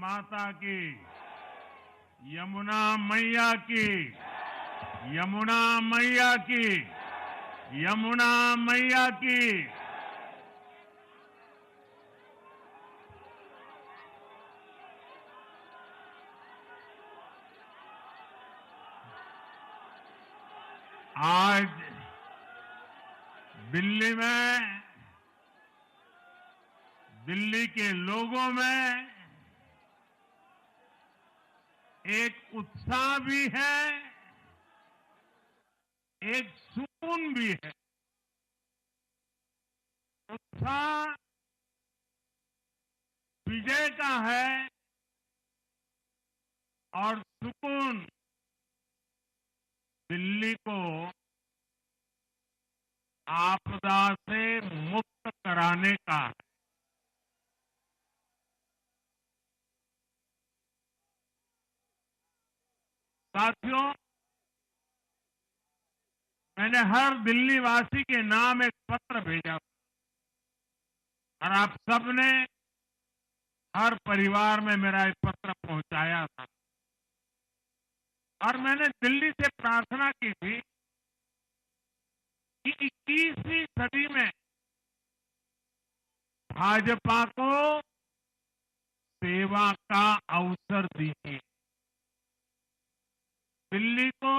माता की, यमुना मैया की, यमुना मैया की, यमुना मैया की। आज दिल्ली में, दिल्ली के लोगों में एक उत्साह भी है, एक सुकून भी है। उत्साह विजय का है और सुकून दिल्ली को आपदा से मुक्त कराने का है। साथियों, मैंने हर दिल्ली वासी के नाम एक पत्र भेजा और आप सबने हर परिवार में मेरा एक पत्र पहुंचाया था और मैंने दिल्ली से प्रार्थना की थी कि 21वीं सदी में भाजपा को सेवा का अवसर दीजिए, दिल्ली को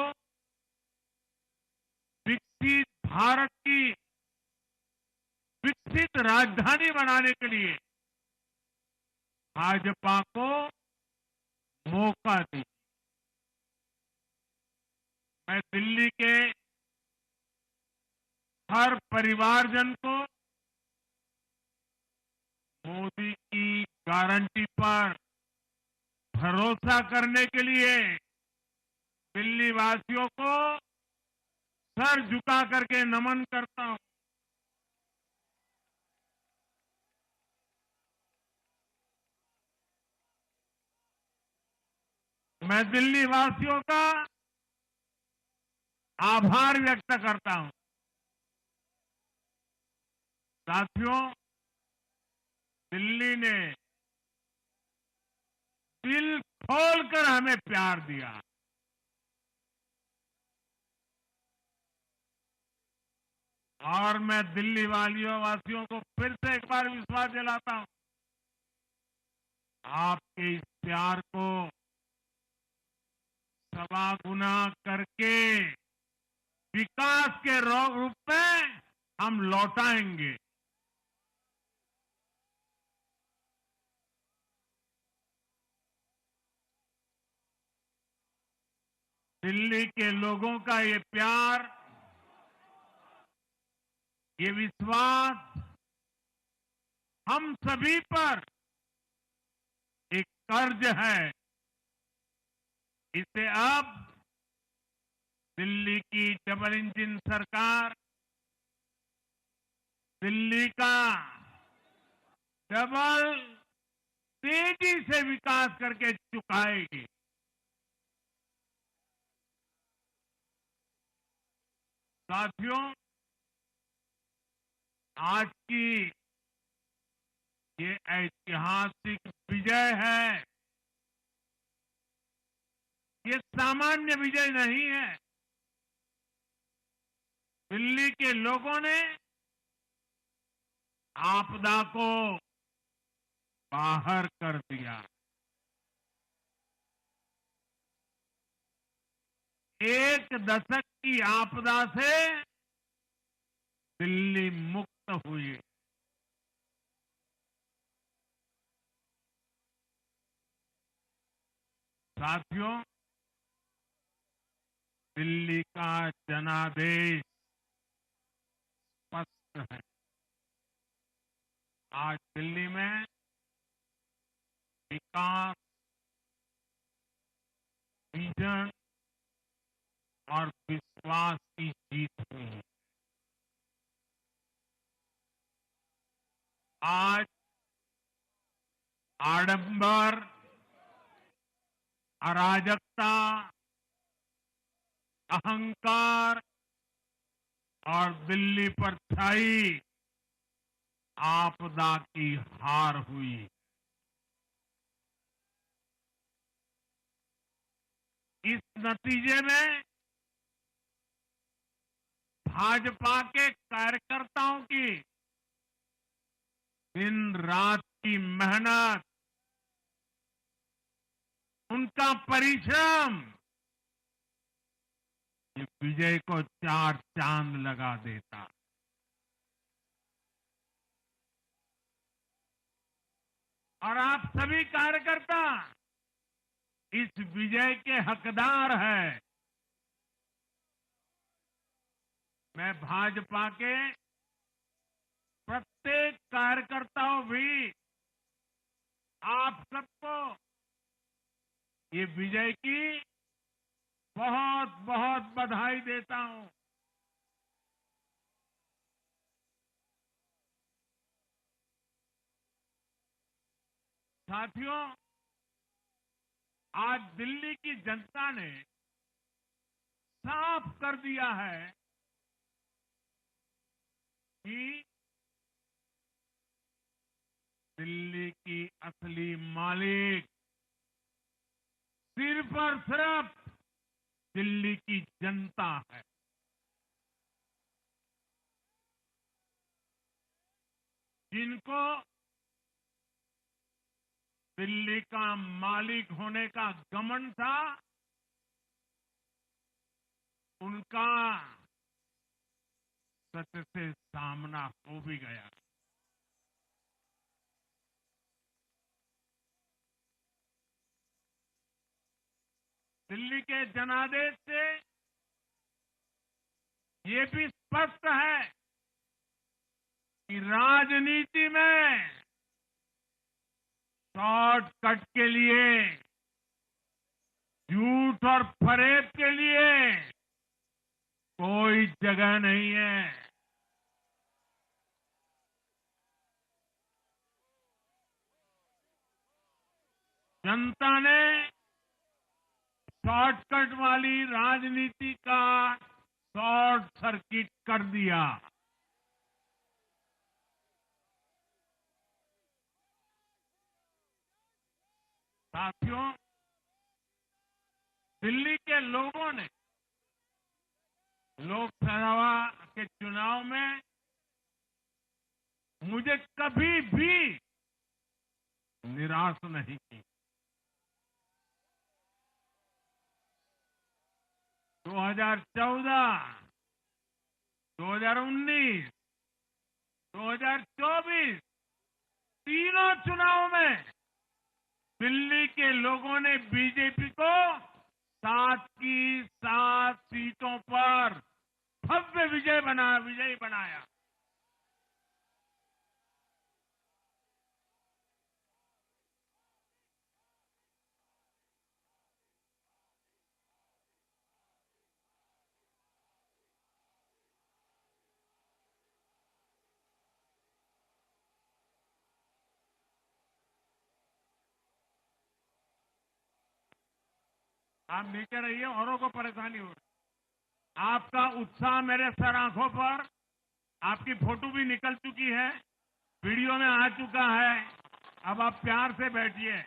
विकसित भारत की विकसित राजधानी बनाने के लिए भाजपा को मौका दीजिए। मैं दिल्ली के हर परिवारजन को मोदी की गारंटी पर भरोसा करने के लिए दिल्ली वासियों को सर झुका करके नमन करता हूं। मैं दिल्ली वासियों का आभार व्यक्त करता हूं। साथियों, दिल्ली ने दिल खोलकर हमें प्यार दिया। और मैं दिल्ली वासियों को फिर से एक बार विश्वास दिलाता हूं, आपके इस प्यार को सवा गुना करके विकास के रूप में हम लौटाएंगे। दिल्ली के लोगों का ये प्यार, ये विश्वास हम सभी पर एक कर्ज है। इसे अब दिल्ली की डबल इंजन सरकार, दिल्ली का डबल तेजी से विकास करके चुकाएगी। साथियों, आज की ये ऐतिहासिक विजय है, ये सामान्य विजय नहीं है। दिल्ली के लोगों ने आपदा को बाहर कर दिया। एक दशक की आपदा से दिल्ली मुक्त हुई। साथियों, दिल्ली का जनादेश स्पष्ट है। आज दिल्ली में विकास, विजन और विश्वास की जीत हुई है। आज आडंबर, अराजकता, अहंकार और दिल्ली पर छाई आपदा की हार हुई। इस नतीजे में भाजपा के कार्यकर्ताओं की दिन रात की मेहनत, उनका परिश्रम ये विजय को चार चांद लगा देता। और आप सभी कार्यकर्ता इस विजय के हकदार हैं। मैं भाजपा के प्रत्येक कार्यकर्ताओं भी आप सबको ये विजय की बहुत बहुत बधाई देता हूं। साथियों, आज दिल्ली की जनता ने साफ कर दिया है कि दिल्ली की असली मालिक सिर्फ और सिर्फ दिल्ली की जनता है। जिनको दिल्ली का मालिक होने का घमंड था, उनका सत्य से सामना हो भी गया। दिल्ली के जनादेश से ये भी स्पष्ट है कि राजनीति में शॉर्टकट के लिए, झूठ और फरेब के लिए कोई जगह नहीं है। जनता ने शॉर्टकट वाली राजनीति का शॉर्ट सर्किट कर दिया। साथियों, दिल्ली के लोगों ने लोकसभा के चुनाव में मुझे कभी भी निराश नहीं की। 2014, 2019, 2024 तीनों चुनाव में दिल्ली के लोगों ने बीजेपी को 7 की 7 सीटों पर भव्य विजयी बनाया। आप नीचे रहिए, औरों को परेशानी हो रही। आपका उत्साह मेरे सर आंखों पर, आपकी फोटो भी निकल चुकी है, वीडियो में आ चुका है। अब आप प्यार से बैठिए।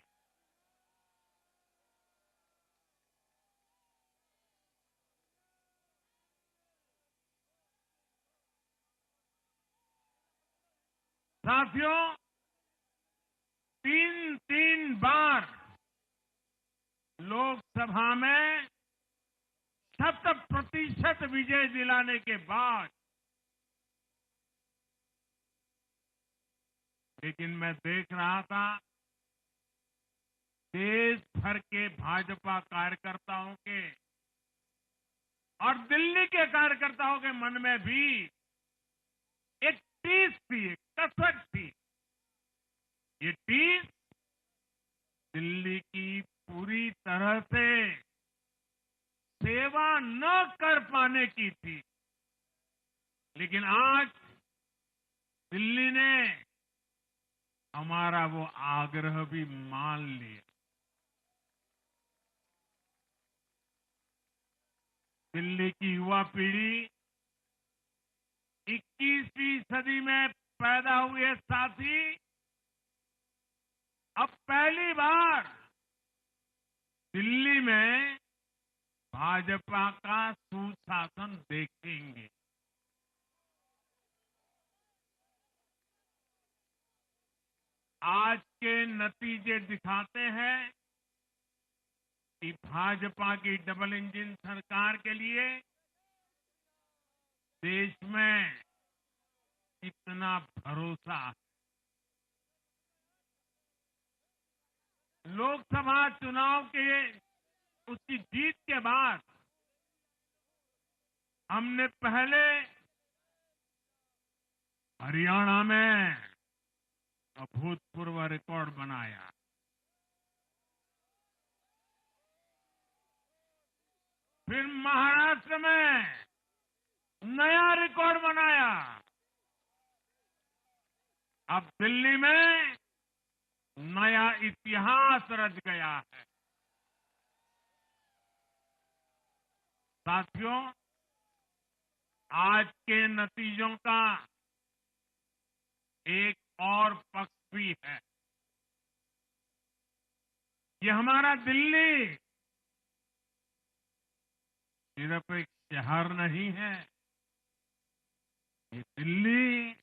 साथियों, 3 बार लोकसभा में 70% विजय दिलाने के बाद, लेकिन मैं देख रहा था देश भर के भाजपा कार्यकर्ताओं के और दिल्ली के कार्यकर्ताओं के मन में भी एक टीस थी, एक कसक थी। ये टीस दिल्ली की पूरी तरह से सेवा न कर पाने की थी। लेकिन आज दिल्ली ने हमारा वो आग्रह भी मान लिया। दिल्ली की युवा पीढ़ी 21वीं सदी में पैदा हुए साथी अब पहली बार दिल्ली में भाजपा का सुशासन देखेंगे। आज के नतीजे दिखाते हैं कि भाजपा की डबल इंजन सरकार के लिए देश में कितना भरोसा है। लोकसभा चुनाव के उसकी जीत के बाद हमने पहले हरियाणा में अभूतपूर्व रिकॉर्ड बनाया, फिर महाराष्ट्र में नया रिकॉर्ड बनाया, अब दिल्ली में नया इतिहास रच गया है। साथियों, आज के नतीजों का एक और पक्ष भी है। ये हमारा दिल्ली सिर्फ एक शहर नहीं है, ये दिल्ली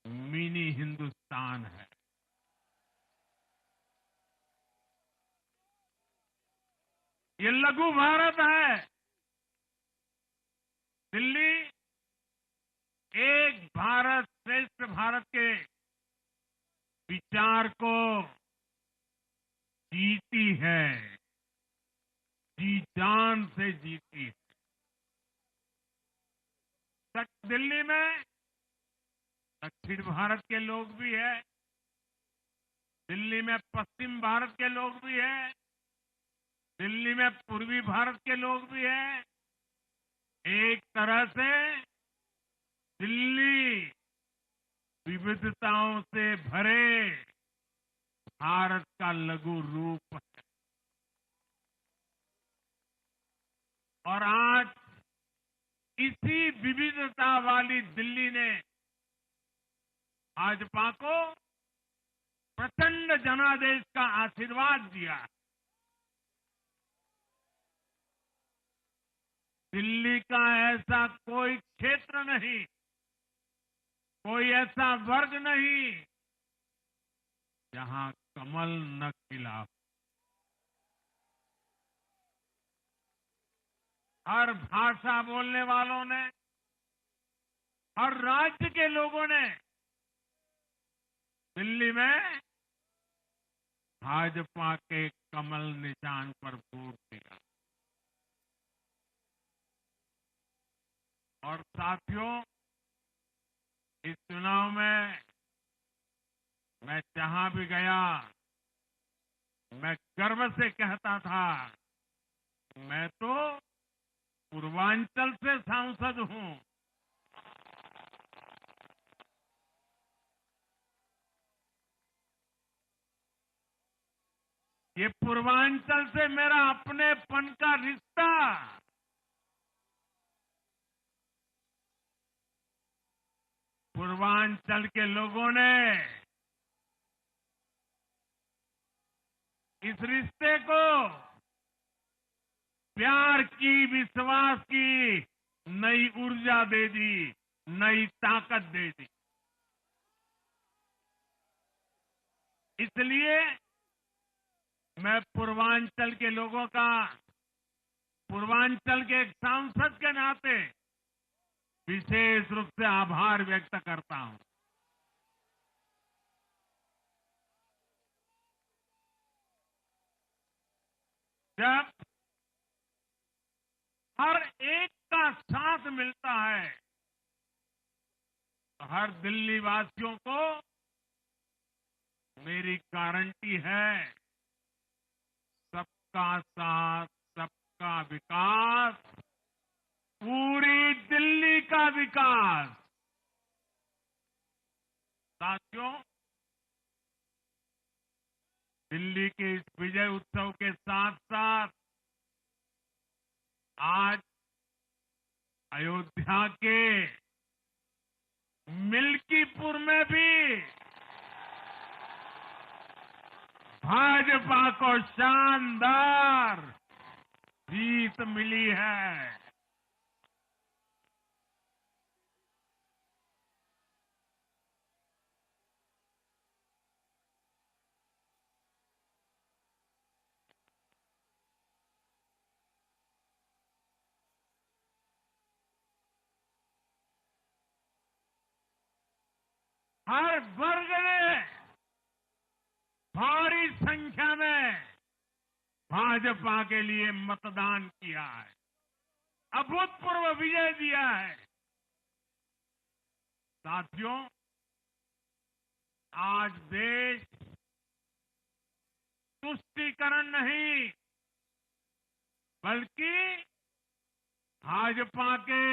मिनी हिंदुस्तान है। ये लघु भारत है। दिल्ली एक भारत श्रेष्ठ भारत के विचार को जीती है, जी जान से जीती है। दिल्ली में दक्षिण भारत के लोग भी हैं, दिल्ली में पश्चिम भारत के लोग भी हैं, दिल्ली में पूर्वी भारत के लोग भी हैं। एक तरह से दिल्ली विविधताओं से भरे भारत का लघु रूप है। और आज इसी विविधता वाली दिल्ली ने भाजपा को प्रचंड जनादेश का आशीर्वाद दिया। दिल्ली का ऐसा कोई क्षेत्र नहीं, कोई ऐसा वर्ग नहीं जहां कमल न खिला। हर भाषा बोलने वालों ने, हर राज्य के लोगों ने दिल्ली में भाजपा के कमल निशान पर वोट दिया। और साथियों, इस चुनाव में मैं जहां भी गया, मैं गर्व से कहता था, मैं तो पूर्वांचल से सांसद हूं। ये पूर्वांचल से मेरा अपनेपन का रिश्ता, पूर्वांचल के लोगों ने इस रिश्ते को प्यार की, विश्वास की नई ऊर्जा दे दी, नई ताकत दे दी। इसलिए मैं पूर्वांचल के लोगों का, पूर्वांचल के एक सांसद के नाते विशेष रूप से आभार व्यक्त करता हूं। जब हर एक का साथ मिलता है तो हर दिल्ली वासियों को मेरी गारंटी है, सबका साथ, सबका विकास, पूरी दिल्ली का विकास। साथियों, दिल्ली के इस विजय उत्सव के साथ साथ आज अयोध्या के मिल्कीपुर में भी भाजपा को शानदार जीत मिली है। हर वर्ग ने भारी संख्या में भाजपा के लिए मतदान किया है, अभूतपूर्व विजय दिया है। साथियों, आज देश तुष्टीकरण नहीं बल्कि भाजपा के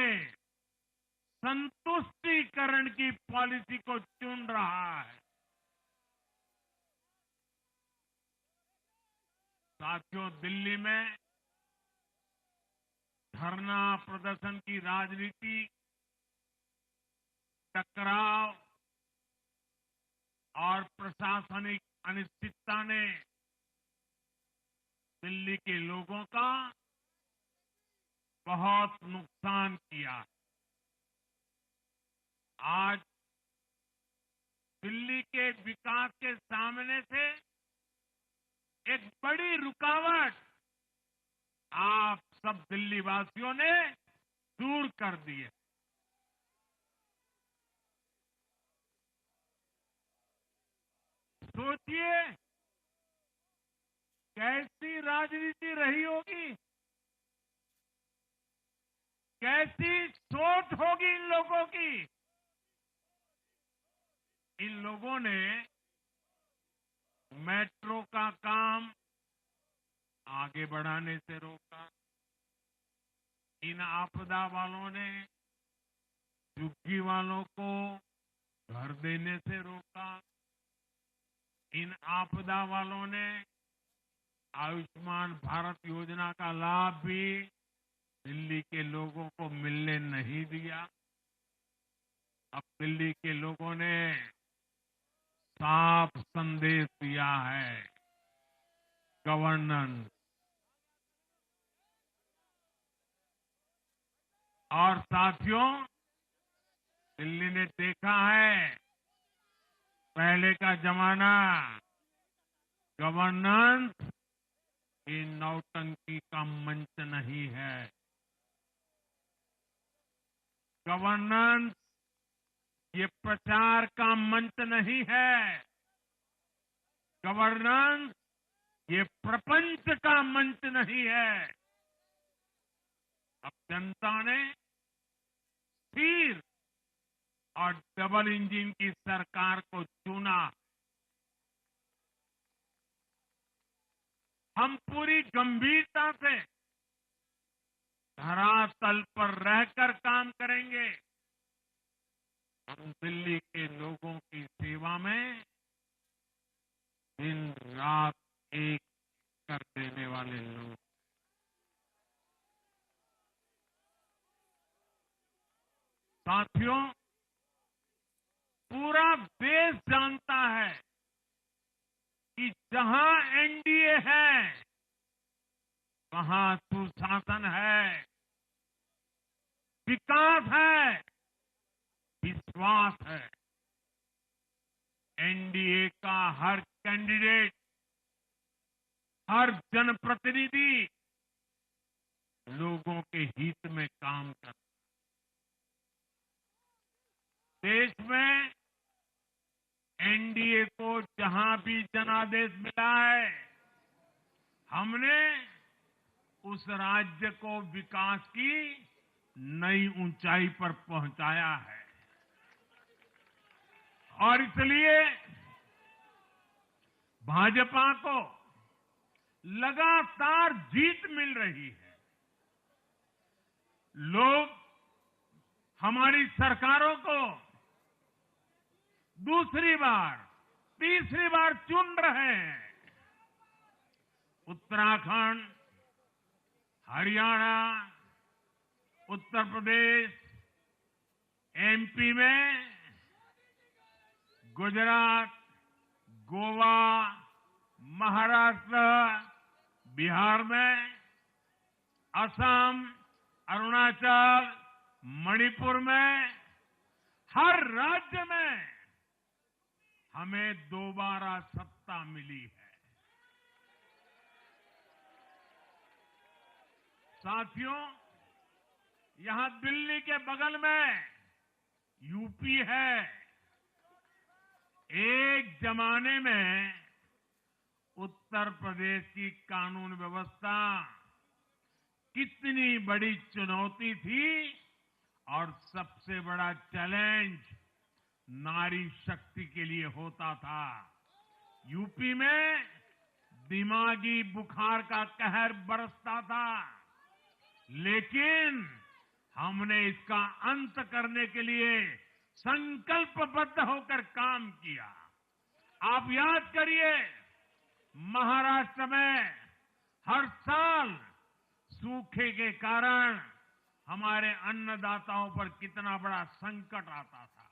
संतुष्टीकरण की पॉलिसी को चुन रहा है। साथियों, दिल्ली में धरना प्रदर्शन की राजनीति, टकराव और प्रशासनिक अनिश्चितता ने दिल्ली के लोगों का बहुत नुकसान किया। आज दिल्ली के विकास के सामने से एक बड़ी रुकावट आप सब दिल्ली वासियों ने दूर कर दी है। सोचिए कैसी राजनीति रही होगी, कैसी सोच होगी इन लोगों की। इन लोगों ने मेट्रो का काम आगे बढ़ाने से रोका। इन आपदा वालों ने झुग्गी वालों को घर देने से रोका। इन आपदा वालों ने आयुष्मान भारत योजना का लाभ भी दिल्ली के लोगों को मिलने नहीं दिया। अब दिल्ली के लोगों ने साफ संदेश दिया है, गवर्नेंस। और साथियों, दिल्ली ने देखा है पहले का जमाना, गवर्नेंस ये नौटंकी का मंच नहीं है। गवर्नेंस ये प्रचार का मंच नहीं है। गवर्नेंस ये प्रपंच का मंच नहीं है। अब जनता ने स्थिर और डबल इंजन की सरकार को चुना। हम पूरी गंभीरता से धरातल पर रहकर काम करेंगे। हम दिल्ली के लोगों की सेवा में दिन रात एक कर देने वाले लोग। साथियों, पूरा देश जानता है कि जहां एनडीए है वहां सुशासन है, विकास है, विश्वास है। एनडीए का हर कैंडिडेट, हर जनप्रतिनिधि लोगों के हित में काम करता है। देश में एनडीए को जहां भी जनादेश मिला है, हमने उस राज्य को विकास की नई ऊंचाई पर पहुंचाया है। और इसलिए भाजपा को लगातार जीत मिल रही है। लोग हमारी सरकारों को दूसरी बार, तीसरी बार चुन रहे हैं। उत्तराखंड, हरियाणा, उत्तर प्रदेश, एमपी में, गुजरात, गोवा, महाराष्ट्र, बिहार में असम, अरुणाचल, मणिपुर में, हर राज्य में हमें दोबारा सत्ता मिली है। साथियों, यहां दिल्ली के बगल में यूपी है। एक जमाने में उत्तर प्रदेश की कानून व्यवस्था कितनी बड़ी चुनौती थी और सबसे बड़ा चैलेंज नारी शक्ति के लिए होता था। यूपी में दिमागी बुखार का कहर बरसता था, लेकिन हमने इसका अंत करने के लिए संकल्पबद्ध होकर काम किया। आप याद करिए, महाराष्ट्र में हर साल सूखे के कारण हमारे अन्नदाताओं पर कितना बड़ा संकट आता था,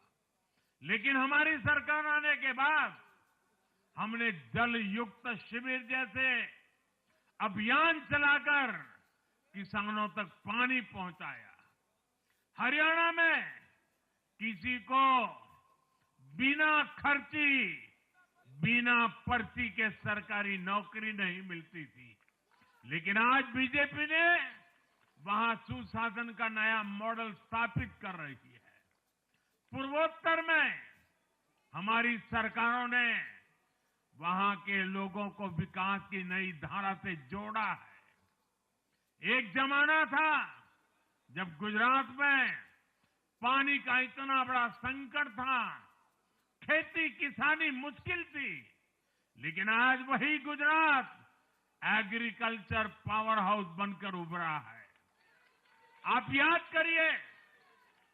लेकिन हमारी सरकार आने के बाद हमने जल युक्त शिविर जैसे अभियान चलाकर किसानों तक पानी पहुंचाया। हरियाणा में किसी को बिना खर्ची, बिना पर्ची के सरकारी नौकरी नहीं मिलती थी, लेकिन आज बीजेपी ने वहां सुशासन का नया मॉडल स्थापित कर रही है। पूर्वोत्तर में हमारी सरकारों ने वहां के लोगों को विकास की नई धारा से जोड़ा है। एक जमाना था जब गुजरात में पानी का इतना बड़ा संकट था, खेती किसानी मुश्किल थी, लेकिन आज वही गुजरात एग्रीकल्चर पावर हाउस बनकर उभरा है। आप याद करिए,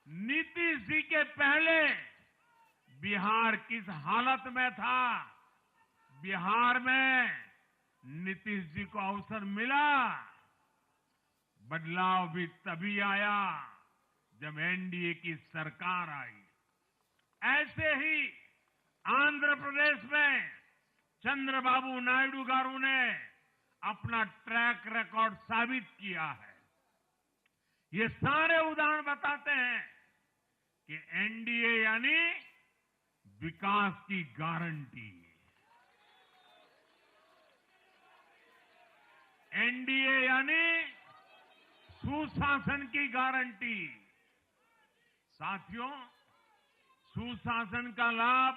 नीतीश जी के पहले बिहार किस हालत में था। बिहार में नीतीश जी को अवसर मिला। बदलाव भी तभी आया जब एनडीए की सरकार आई। ऐसे ही आंध्र प्रदेश में चंद्रबाबू नायडू गारू ने अपना ट्रैक रिकॉर्ड साबित किया है। ये सारे उदाहरण बताते हैं कि एनडीए यानी विकास की गारंटी। एनडीए यानी सुशासन की गारंटी। साथियों, सुशासन का लाभ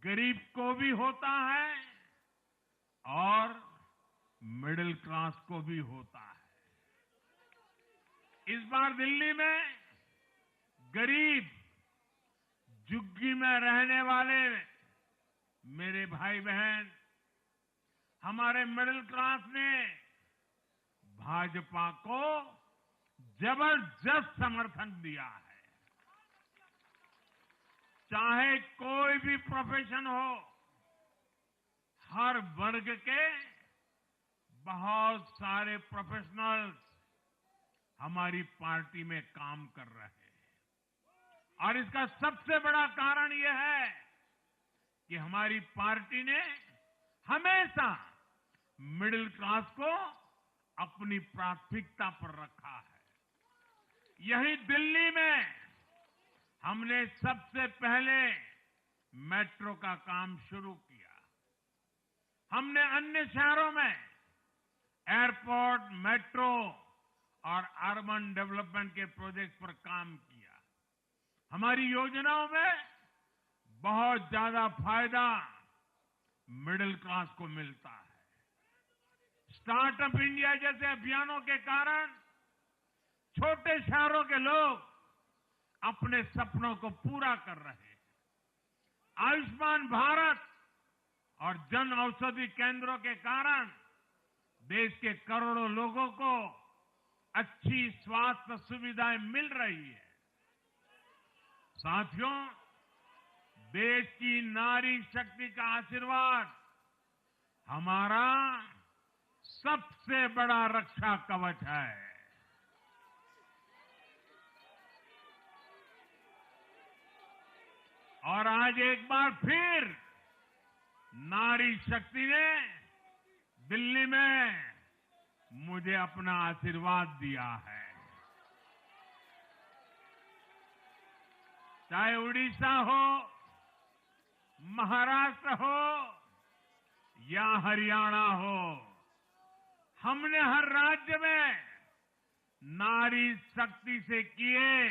गरीब को भी होता है और मिडिल क्लास को भी होता है। इस बार दिल्ली में गरीब, झुग्गी में रहने वाले मेरे भाई बहन, हमारे मिडिल क्लास ने भाजपा को जबरदस्त समर्थन दिया है। चाहे कोई भी प्रोफेशन हो, हर वर्ग के बहुत सारे प्रोफेशनल्स हमारी पार्टी में काम कर रहे हैं। और इसका सबसे बड़ा कारण यह है कि हमारी पार्टी ने हमेशा मिडिल क्लास को अपनी प्राथमिकता पर रखा है। यही दिल्ली में हमने सबसे पहले मेट्रो का काम शुरू किया। हमने अन्य शहरों में एयरपोर्ट, मेट्रो और अर्बन डेवलपमेंट के प्रोजेक्ट पर काम किया। हमारी योजनाओं में बहुत ज्यादा फायदा मिडिल क्लास को मिलता है। स्टार्टअप इंडिया जैसे अभियानों के कारण छोटे शहरों के लोग अपने सपनों को पूरा कर रहे हैं। आयुष्मान भारत और जन औषधि केंद्रों के कारण देश के करोड़ों लोगों को अच्छी स्वास्थ्य सुविधाएं मिल रही है। साथियों, देश की नारी शक्ति का आशीर्वाद हमारा सबसे बड़ा रक्षा कवच है। और आज एक बार फिर नारी शक्ति ने दिल्ली में मुझे अपना आशीर्वाद दिया है। चाहे उड़ीसा हो, महाराष्ट्र हो या हरियाणा हो, हमने हर राज्य में नारी शक्ति से किए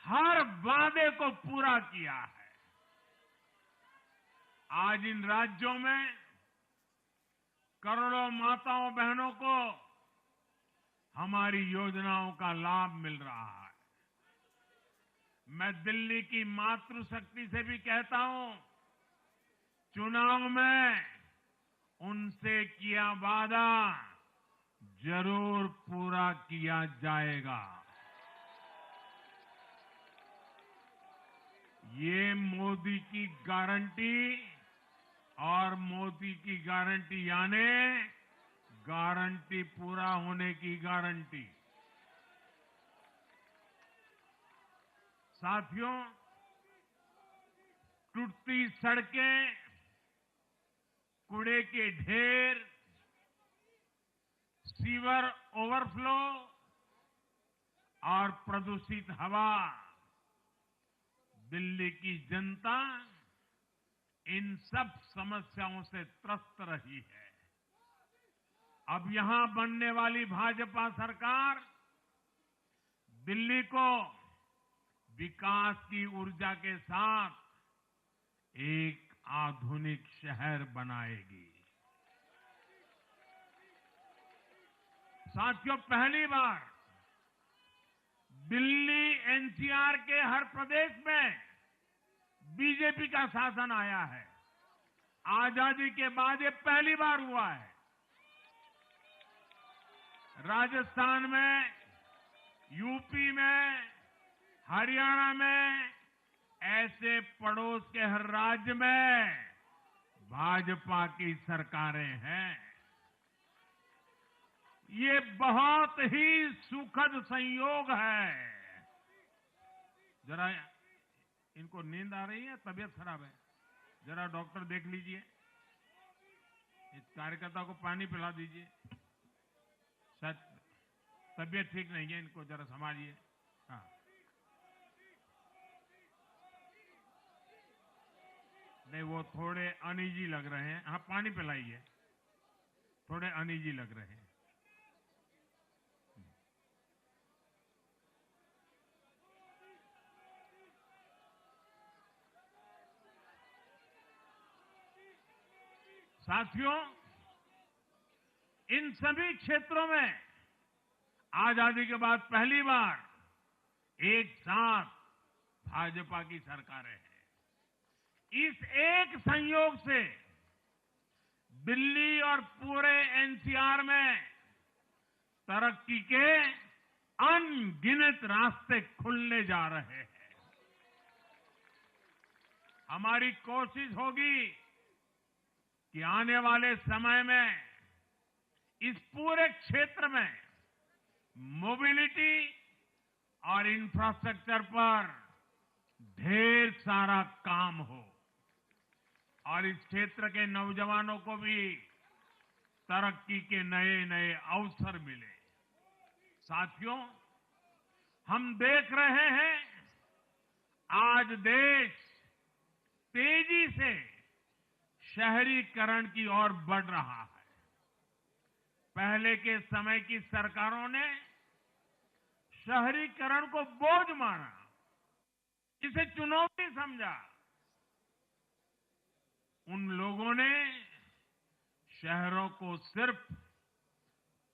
हर वादे को पूरा किया है। आज इन राज्यों में करोड़ों माताओं बहनों को हमारी योजनाओं का लाभ मिल रहा है। मैं दिल्ली की मातृशक्ति से भी कहता हूं, चुनाव में उनसे किया वादा जरूर पूरा किया जाएगा। ये मोदी की गारंटी और मोदी की गारंटी यानी गारंटी पूरा होने की गारंटी। साथियों, टूटती सड़कें, कूड़े के ढेर, सीवर ओवरफ्लो और प्रदूषित हवा, दिल्ली की जनता इन सब समस्याओं से त्रस्त रही है। अब यहां बनने वाली भाजपा सरकार दिल्ली को विकास की ऊर्जा के साथ एक आधुनिक शहर बनाएगी। साथियों, पहली बार दिल्ली एनसीआर के हर प्रदेश में बीजेपी का शासन आया है। आजादी के बाद ये पहली बार हुआ है। राजस्थान में, यूपी में, हरियाणा में, ऐसे पड़ोस के हर राज्य में भाजपा की सरकारें हैं। ये बहुत ही सुखद संयोग है। जरा इनको नींद आ रही है, तबीयत खराब है, जरा डॉक्टर देख लीजिए। इस कार्यकर्ता को पानी पिला दीजिए, शायद तबीयत ठीक नहीं है, इनको जरा संभालिए। हाँ, नहीं वो थोड़े अनईजी लग रहे हैं। हाँ, पानी पिलाइए, थोड़े अनईजी लग रहे हैं। साथियों, इन सभी क्षेत्रों में आजादी के बाद पहली बार एक साथ भाजपा की सरकारें हैं। इस एक संयोग से दिल्ली और पूरे एनसीआर में तरक्की के अनगिनत रास्ते खुलने जा रहे हैं। हमारी कोशिश होगी कि आने वाले समय में इस पूरे क्षेत्र में मोबिलिटी और इंफ्रास्ट्रक्चर पर ढेर सारा काम हो और इस क्षेत्र के नौजवानों को भी तरक्की के नए नए अवसर मिले। साथियों, हम देख रहे हैं आज देश तेजी से शहरीकरण की ओर बढ़ रहा है। पहले के समय की सरकारों ने शहरीकरण को बोझ माना, इसे चुनौती समझा। उन लोगों ने शहरों को सिर्फ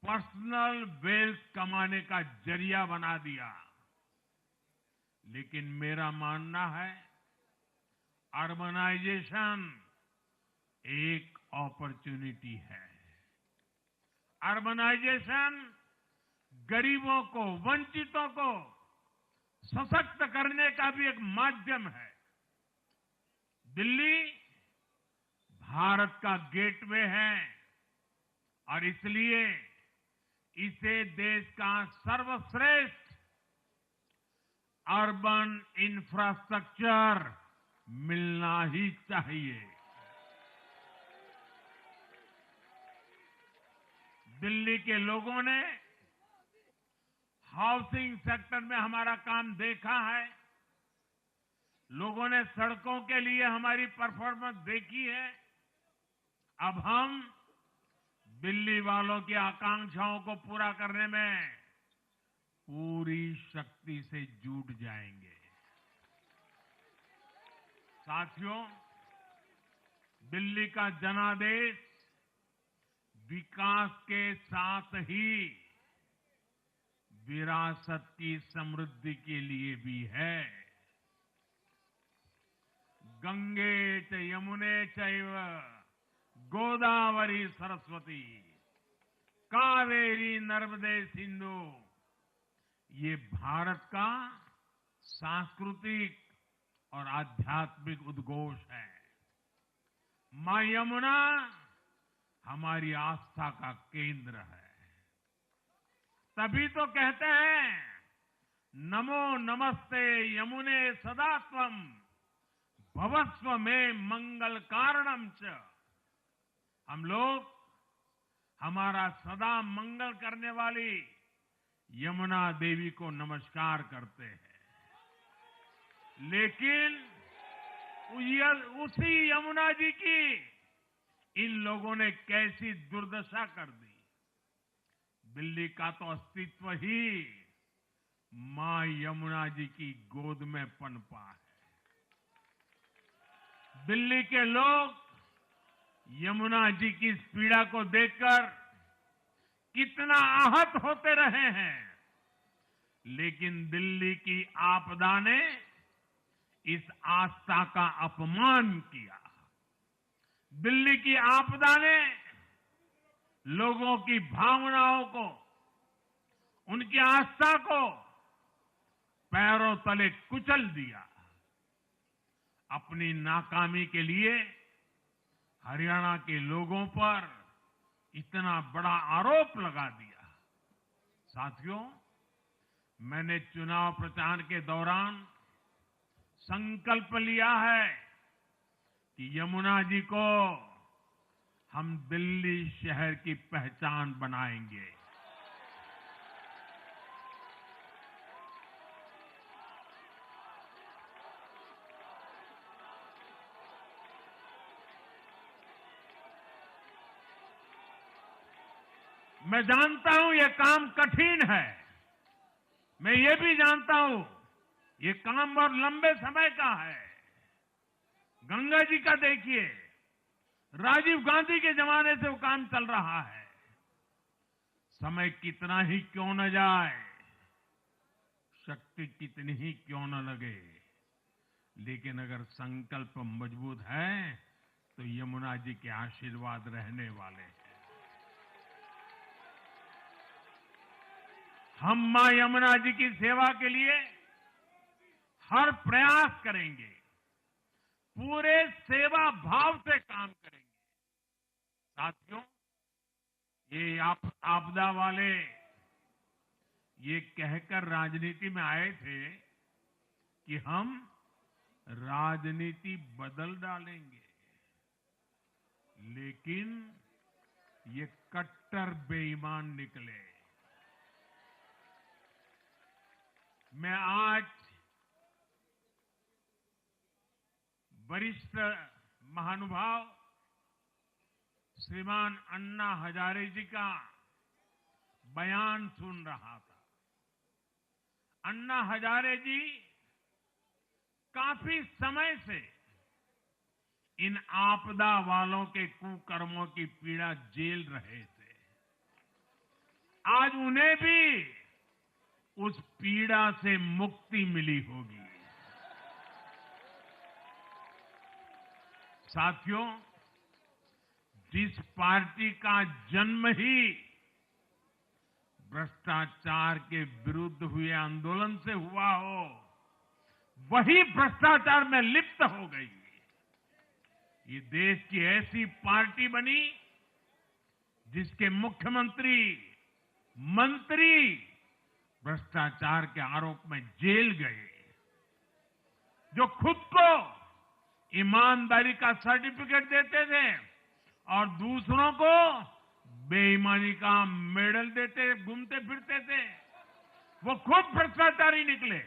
पर्सनल वेल्थ कमाने का जरिया बना दिया। लेकिन मेरा मानना है, अर्बनाइजेशन एक अपॉर्चुनिटी है। अर्बनाइजेशन गरीबों को, वंचितों को सशक्त करने का भी एक माध्यम है। दिल्ली भारत का गेटवे है और इसलिए इसे देश का सर्वश्रेष्ठ अर्बन इंफ्रास्ट्रक्चर मिलना ही चाहिए। दिल्ली के लोगों ने हाउसिंग सेक्टर में हमारा काम देखा है, लोगों ने सड़कों के लिए हमारी परफॉर्मेंस देखी है। अब हम दिल्ली वालों की आकांक्षाओं को पूरा करने में पूरी शक्ति से जुट जाएंगे। साथियों, दिल्ली का जनादेश विकास के साथ ही विरासत की समृद्धि के लिए भी है। गंगे च यमुने चैव गोदावरी सरस्वती कावेरी नर्मदे सिंधु, ये भारत का सांस्कृतिक और आध्यात्मिक उद्घोष है। मां यमुना हमारी आस्था का केंद्र है। तभी तो कहते हैं नमो नमस्ते यमुने सदा त्वं भवस्व में मंगल कारणम च। हम लोग हमारा सदा मंगल करने वाली यमुना देवी को नमस्कार करते हैं। लेकिन उसी यमुना जी की इन लोगों ने कैसी दुर्दशा कर दी। दिल्ली का तो अस्तित्व ही मां यमुना जी की गोद में पनपा है। दिल्ली के लोग यमुना जी की इस पीड़ा को देखकर कितना आहत होते रहे हैं, लेकिन दिल्ली की आपदा ने इस आस्था का अपमान किया। दिल्ली की आपदा ने लोगों की भावनाओं को, उनकी आस्था को पैरों तले कुचल दिया। अपनी नाकामी के लिए हरियाणा के लोगों पर इतना बड़ा आरोप लगा दिया। साथियों, मैंने चुनाव प्रचार के दौरान संकल्प लिया है कि यमुना जी को हम दिल्ली शहर की पहचान बनाएंगे। मैं जानता हूं ये काम कठिन है, मैं ये भी जानता हूं ये काम बहुत लंबे समय का है। गंगा जी का देखिए, राजीव गांधी के जमाने से वो काम चल रहा है। समय कितना ही क्यों न जाए, शक्ति कितनी ही क्यों न लगे, लेकिन अगर संकल्प मजबूत है तो यमुना जी के आशीर्वाद रहने वाले हैं। हम मां यमुना जी की सेवा के लिए हर प्रयास करेंगे, पूरे सेवा भाव से काम करेंगे। साथियों, ये आपदा वाले ये कहकर राजनीति में आए थे कि हम राजनीति बदल डालेंगे, लेकिन ये कट्टर बेईमान निकले। मैं आज वरिष्ठ महानुभाव श्रीमान अन्ना हजारे जी का बयान सुन रहा था। अन्ना हजारे जी काफी समय से इन आपदा वालों के कुकर्मों की पीड़ा झेल रहे थे। आज उन्हें भी उस पीड़ा से मुक्ति मिली होगी। साथियों, जिस पार्टी का जन्म ही भ्रष्टाचार के विरुद्ध हुए आंदोलन से हुआ हो, वही भ्रष्टाचार में लिप्त हो गई। ये देश की ऐसी पार्टी बनी जिसके मुख्यमंत्री, मंत्री भ्रष्टाचार के आरोप में जेल गए, जो खुद को ईमानदारी का सर्टिफिकेट देते थे और दूसरों को बेईमानी का मेडल देते घूमते फिरते थे, वो खुद भ्रष्टाचारी निकले।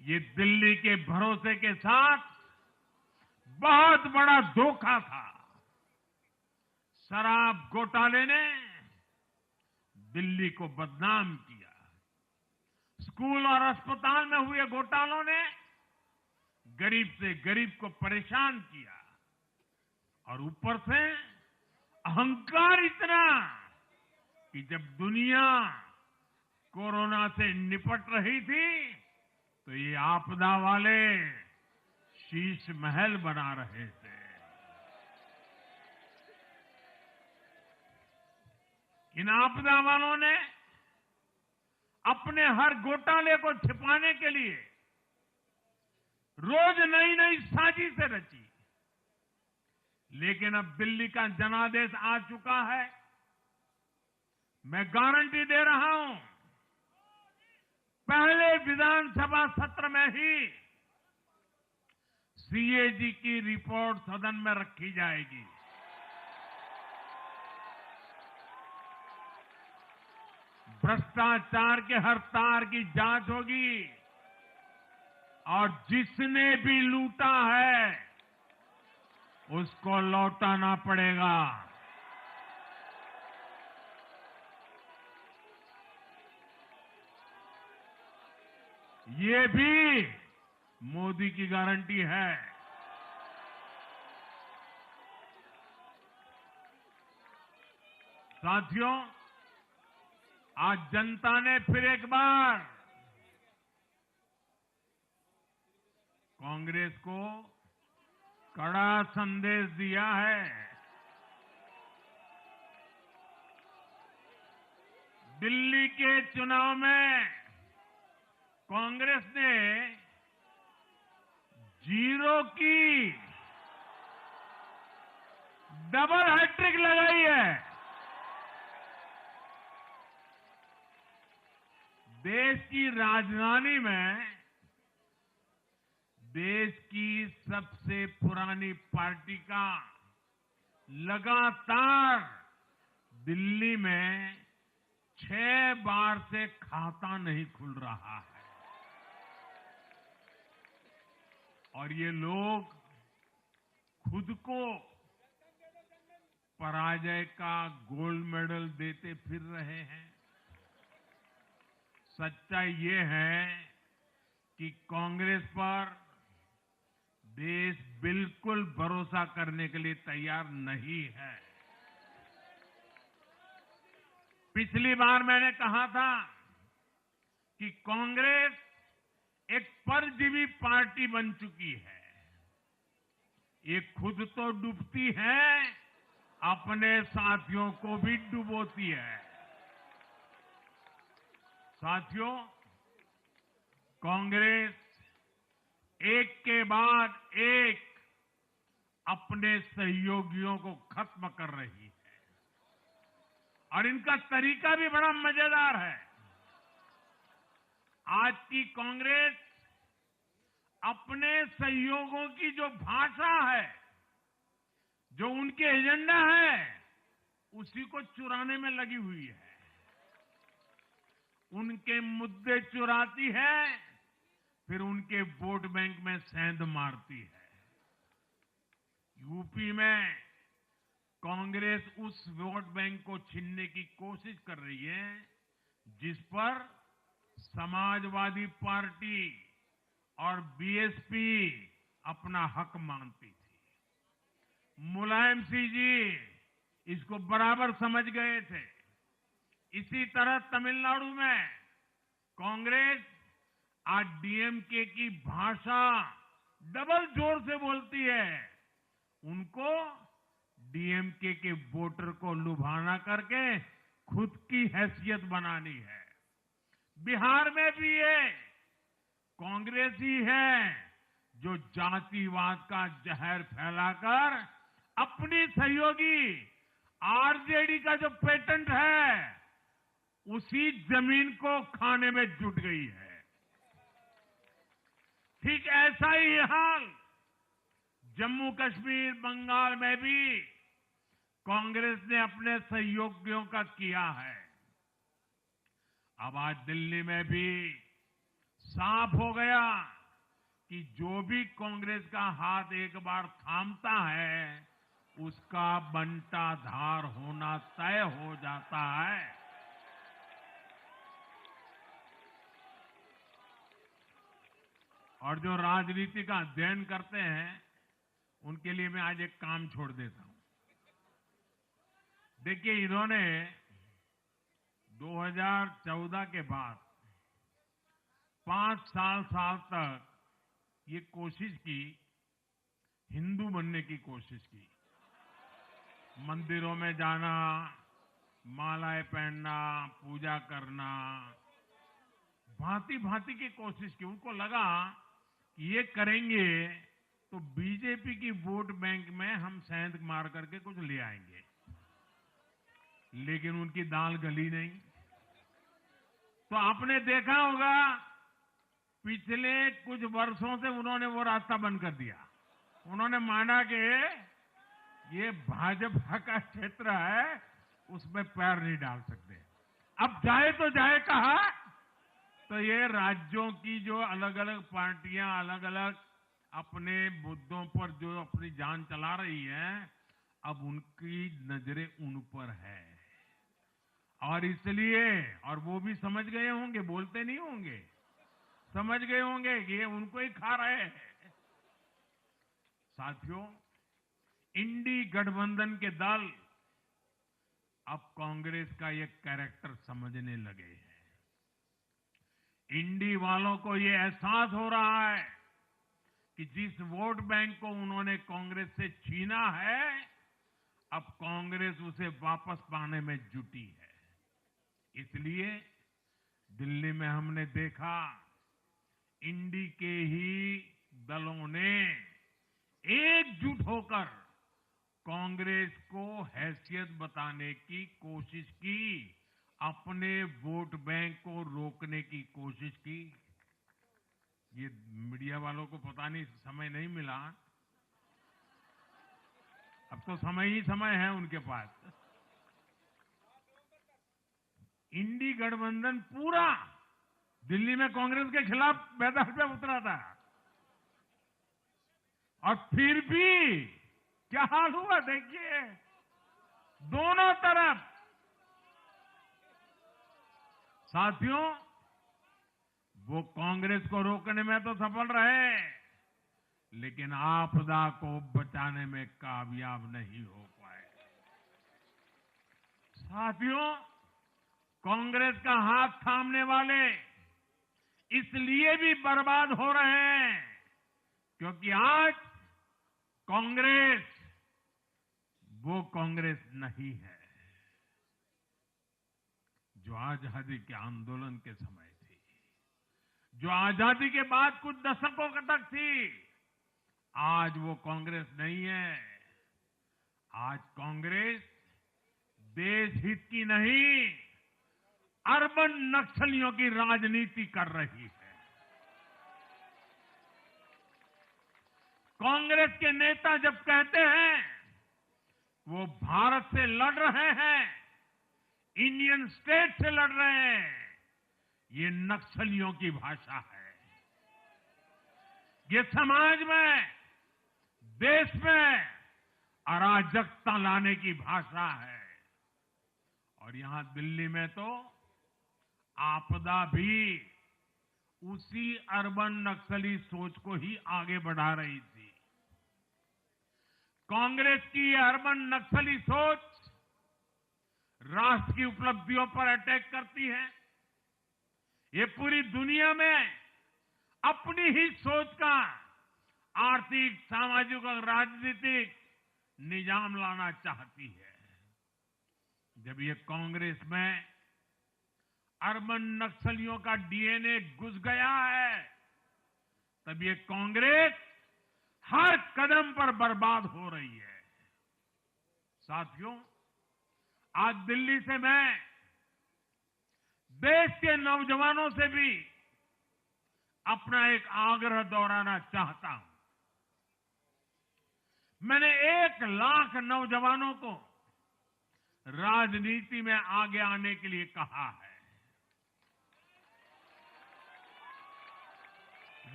ये दिल्ली के भरोसे के साथ बहुत बड़ा धोखा था। शराब घोटाले ने दिल्ली को बदनाम किया। स्कूल और अस्पताल में हुए घोटालों ने गरीब से गरीब को परेशान किया। और ऊपर से अहंकार इतना कि जब दुनिया कोरोना से निपट रही थी तो ये आपदा वाले शीश महल बना रहे थे। इन आपदा वालों ने अपने हर घोटाले को छिपाने के लिए रोज नई नई साजिशें रची। लेकिन अब दिल्ली का जनादेश आ चुका है। मैं गारंटी दे रहा हूं, पहले विधानसभा सत्र में ही सीएजी की रिपोर्ट सदन में रखी जाएगी। भ्रष्टाचार के हर तार की जांच होगी और जिसने भी लूटा है उसको लौटाना पड़ेगा। ये भी मोदी की गारंटी है। साथियों, आज जनता ने फिर एक बार कांग्रेस को कड़ा संदेश दिया है। दिल्ली के चुनाव में कांग्रेस ने जीरो की डबल हैट्रिक लगाई है। देश की राजधानी में देश की सबसे पुरानी पार्टी का लगातार दिल्ली में 6 बार से खाता नहीं खुल रहा है। और ये लोग खुद को पराजय का गोल्ड मेडल देते फिर रहे हैं। सच्चाई ये है कि कांग्रेस पर देश बिल्कुल भरोसा करने के लिए तैयार नहीं है। पिछली बार मैंने कहा था कि कांग्रेस एक परजीवी पार्टी बन चुकी है। ये खुद तो डूबती है, अपने साथियों को भी डुबोती है। साथियों, कांग्रेस एक के बाद एक अपने सहयोगियों को खत्म कर रही है और इनका तरीका भी बड़ा मजेदार है। आज की कांग्रेस अपने सहयोगियों की जो भाषा है, जो उनके एजेंडा है, उसी को चुराने में लगी हुई है। उनके मुद्दे चुराती है, फिर उनके वोट बैंक में सेंध मारती है। यूपी में कांग्रेस उस वोट बैंक को छीनने की कोशिश कर रही है जिस पर समाजवादी पार्टी और बीएसपी अपना हक मानती थी। मुलायम सिंह जी इसको बराबर समझ गए थे। इसी तरह तमिलनाडु में कांग्रेस आज डीएमके की भाषा डबल जोर से बोलती है। उनको डीएमके के वोटर को लुभाना करके खुद की हैसियत बनानी है। बिहार में भी ये कांग्रेस ही है जो जातिवाद का जहर फैलाकर अपनी सहयोगी आरजेडी का जो पेटेंट है उसी जमीन को खाने में जुट गई है। ठीक ऐसा ही हाल जम्मू कश्मीर, बंगाल में भी कांग्रेस ने अपने सहयोगियों का किया है। अब आज दिल्ली में भी साफ हो गया कि जो भी कांग्रेस का हाथ एक बार थामता है उसका बंटाधार होना तय हो जाता है। और जो राजनीति का अध्ययन करते हैं उनके लिए मैं आज एक काम छोड़ देता हूं। देखिए, इन्होंने 2014 के बाद 5 साल तक ये कोशिश की, हिंदू बनने की कोशिश की। मंदिरों में जाना, मालाएं पहनना, पूजा करना, भांति भांति की कोशिश की। उनको लगा कि ये करेंगे तो बीजेपी की वोट बैंक में हम सेंध मार करके कुछ ले आएंगे, लेकिन उनकी दाल गली नहीं। तो आपने देखा होगा पिछले कुछ वर्षों से उन्होंने वो रास्ता बंद कर दिया। उन्होंने माना कि ये भाजपा का क्षेत्र है, उसमें पैर नहीं डाल सकते। अब जाए तो जाए कहा, तो ये राज्यों की जो अलग अलग पार्टियां अलग अलग अपने मुद्दों पर जो अपनी जान चला रही हैं, अब उनकी नजरें उन पर है। और इसलिए, और वो भी समझ गए होंगे, बोलते नहीं होंगे, समझ गए होंगे कि ये उनको ही खा रहे हैं। साथियों, इंडी गठबंधन के दल अब कांग्रेस का ये कैरेक्टर समझने लगे हैं। इंडी वालों को ये एहसास हो रहा है कि जिस वोट बैंक को उन्होंने कांग्रेस से छीना है, अब कांग्रेस उसे वापस पाने में जुटी है। इसलिए दिल्ली में हमने देखा, इंडी के ही दलों ने एकजुट होकर कांग्रेस को हैसियत बताने की कोशिश की, अपने वोट बैंक को रोकने की कोशिश की। ये मीडिया वालों को पता नहीं समय नहीं मिला, अब तो समय ही समय है उनके पास। इंडी गठबंधन पूरा दिल्ली में कांग्रेस के खिलाफ मैदान पे उतरा था, और फिर भी क्या हाल हुआ देखिए, दोनों तरफ। साथियों, वो कांग्रेस को रोकने में तो सफल रहे, लेकिन आपदा को बचाने में कामयाब नहीं हो पाए। साथियों, कांग्रेस का हाथ थामने वाले इसलिए भी बर्बाद हो रहे हैं क्योंकि आज कांग्रेस वो कांग्रेस नहीं है जो आजादी के आंदोलन के समय थी, जो आजादी के बाद कुछ दशकों तक थी। आज वो कांग्रेस नहीं है। आज कांग्रेस देश हित की नहीं, अर्बन नक्सलियों की राजनीति कर रही है। कांग्रेस के नेता जब कहते हैं वो भारत से लड़ रहे हैं, इंडियन स्टेट से लड़ रहे हैं, ये नक्सलियों की भाषा है। ये समाज में, देश में अराजकता लाने की भाषा है। और यहां दिल्ली में तो आपदा भी उसी अर्बन नक्सली सोच को ही आगे बढ़ा रही थी। कांग्रेस की यह अर्बन नक्सली सोच राष्ट्र की उपलब्धियों पर अटैक करती है। ये पूरी दुनिया में अपनी ही सोच का आर्थिक, सामाजिक और राजनीतिक निजाम लाना चाहती है। जब ये कांग्रेस में अर्बन नक्सलियों का डीएनए घुस गया है, तब ये कांग्रेस हर कदम पर बर्बाद हो रही है। साथियों, आज दिल्ली से मैं देश के नौजवानों से भी अपना एक आग्रह दोहराना चाहता हूं। मैंने 1 लाख नौजवानों को राजनीति में आगे आने के लिए कहा है।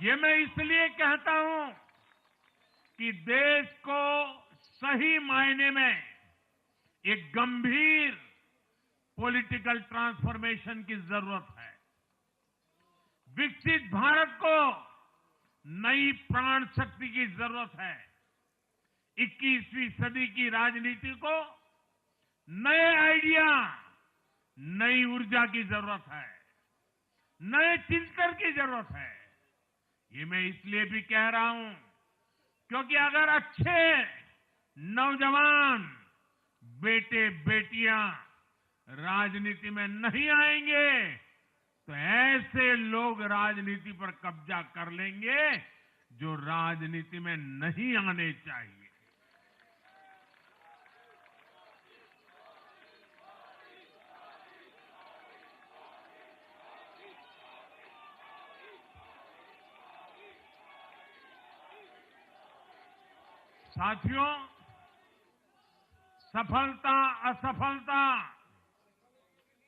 ये मैं इसलिए कहता हूं कि देश को सही मायने में एक गंभीर पॉलिटिकल ट्रांसफॉर्मेशन की जरूरत है। विकसित भारत को नई प्राण शक्ति की जरूरत है। 21वीं सदी की राजनीति को नए आइडिया, नई ऊर्जा की जरूरत है, नए चिंतन की जरूरत है। ये मैं इसलिए भी कह रहा हूं क्योंकि अगर अच्छे नौजवान बेटे बेटियां राजनीति में नहीं आएंगे तो ऐसे लोग राजनीति पर कब्जा कर लेंगे जो राजनीति में नहीं आने चाहिए। साथियों, सफलता असफलता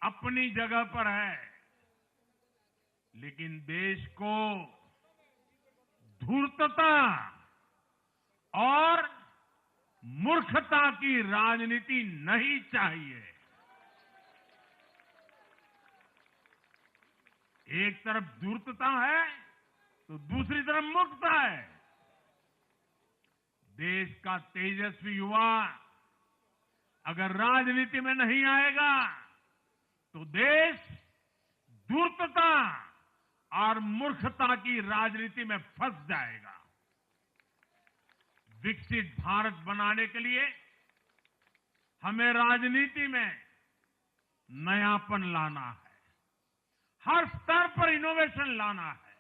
अपनी जगह पर है, लेकिन देश को धूर्तता और मूर्खता की राजनीति नहीं चाहिए। एक तरफ धूर्तता है तो दूसरी तरफ मूर्खता है। देश का तेजस्वी युवा अगर राजनीति में नहीं आएगा तो देश धूर्तता और मूर्खता की राजनीति में फंस जाएगा। विकसित भारत बनाने के लिए हमें राजनीति में नयापन लाना है, हर स्तर पर इनोवेशन लाना है।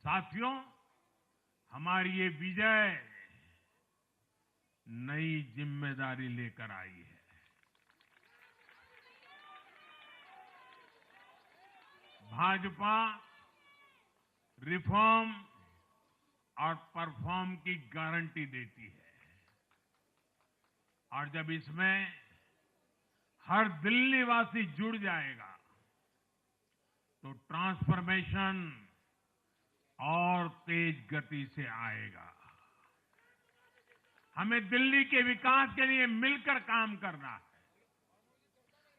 साथियों, हमारी ये विजय नई जिम्मेदारी लेकर आई है। भाजपा रिफॉर्म और परफॉर्म की गारंटी देती है और जब इसमें हर दिल्ली वासी जुड़ जाएगा तो ट्रांसफॉर्मेशन और तेज गति से आएगा। हमें दिल्ली के विकास के लिए मिलकर काम करना है।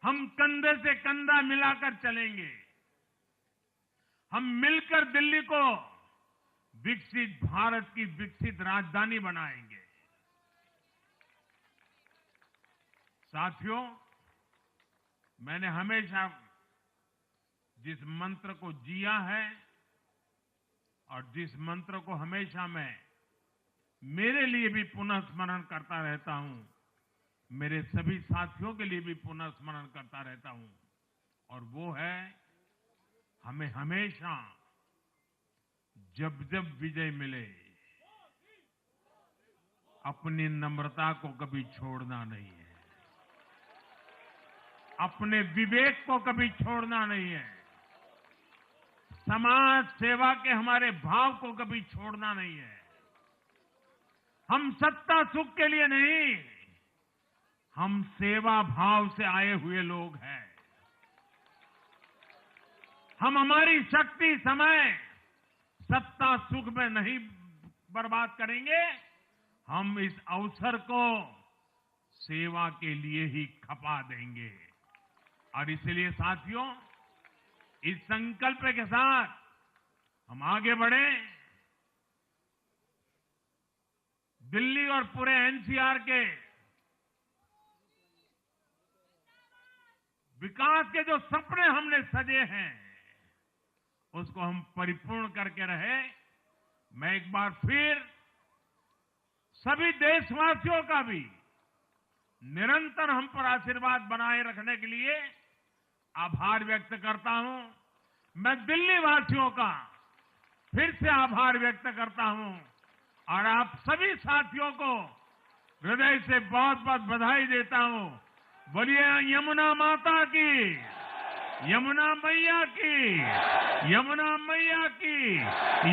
हम कंधे से कंधा मिलाकर चलेंगे। हम मिलकर दिल्ली को विकसित भारत की विकसित राजधानी बनाएंगे। साथियों, मैंने हमेशा जिस मंत्र को जिया है और जिस मंत्र को हमेशा मैं मेरे लिए भी पुनः स्मरण करता रहता हूं, मेरे सभी साथियों के लिए भी पुनः स्मरण करता रहता हूं, और वो है हमें हमेशा जब जब विजय मिले अपनी नम्रता को कभी छोड़ना नहीं है, अपने विवेक को कभी छोड़ना नहीं है, समाज सेवा के हमारे भाव को कभी छोड़ना नहीं है। हम सत्ता सुख के लिए नहीं, हम सेवा भाव से आए हुए लोग हैं। हम हमारी शक्ति समय सत्ता सुख में नहीं बर्बाद करेंगे, हम इस अवसर को सेवा के लिए ही खपा देंगे। और इसलिए साथियों, इस संकल्प के साथ हम आगे बढ़ें। दिल्ली और पूरे एनसीआर के विकास के जो सपने हमने सजे हैं उसको हम परिपूर्ण करके रहे। मैं एक बार फिर सभी देशवासियों का भी निरंतर हम पर आशीर्वाद बनाए रखने के लिए आभार व्यक्त करता हूं। मैं दिल्ली वासियों का फिर से आभार व्यक्त करता हूं और आप सभी साथियों को हृदय से बहुत बहुत बधाई देता हूं। बोलिए यमुना माता की, यमुना मैया की, यमुना मैया की,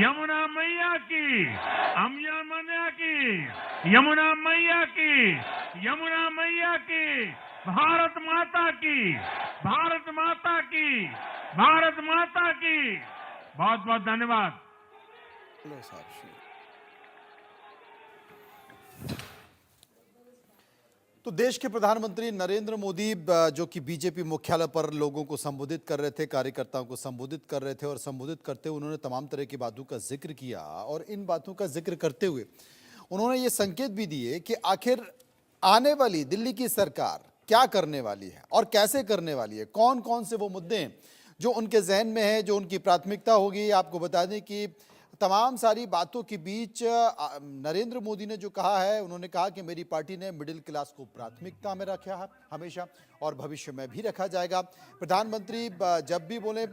यमुना मैया की, यमुना मैया की, यमुना मैया की, यमुना मैया की, भारत माता की, भारत माता की, भारत माता की। बहुत बहुत धन्यवाद। लो साहब शुरू। तो देश के प्रधानमंत्री नरेंद्र मोदी जो कि बीजेपी मुख्यालय पर लोगों को संबोधित कर रहे थे, कार्यकर्ताओं को संबोधित कर रहे थे और संबोधित करते हुए उन्होंने तमाम तरह की बातों का जिक्र किया और इन बातों का जिक्र करते हुए उन्होंने ये संकेत भी दिए कि आखिर आने वाली दिल्ली की सरकार क्या करने वाली है और कैसे करने वाली है, कौन कौन से वो मुद्दे हैं जो उनके जहन में है, जो उनकी प्राथमिकता होगी। आपको बता दें कि तमाम सारी बातों के बीच नरेंद्र मोदी ने जो कहा है, उन्होंने कहा कि मेरी पार्टी ने मिडिल क्लास को प्राथमिकता में रखा है हमेशा और भविष्य में भी रखा जाएगा। प्रधानमंत्री जब भी बोले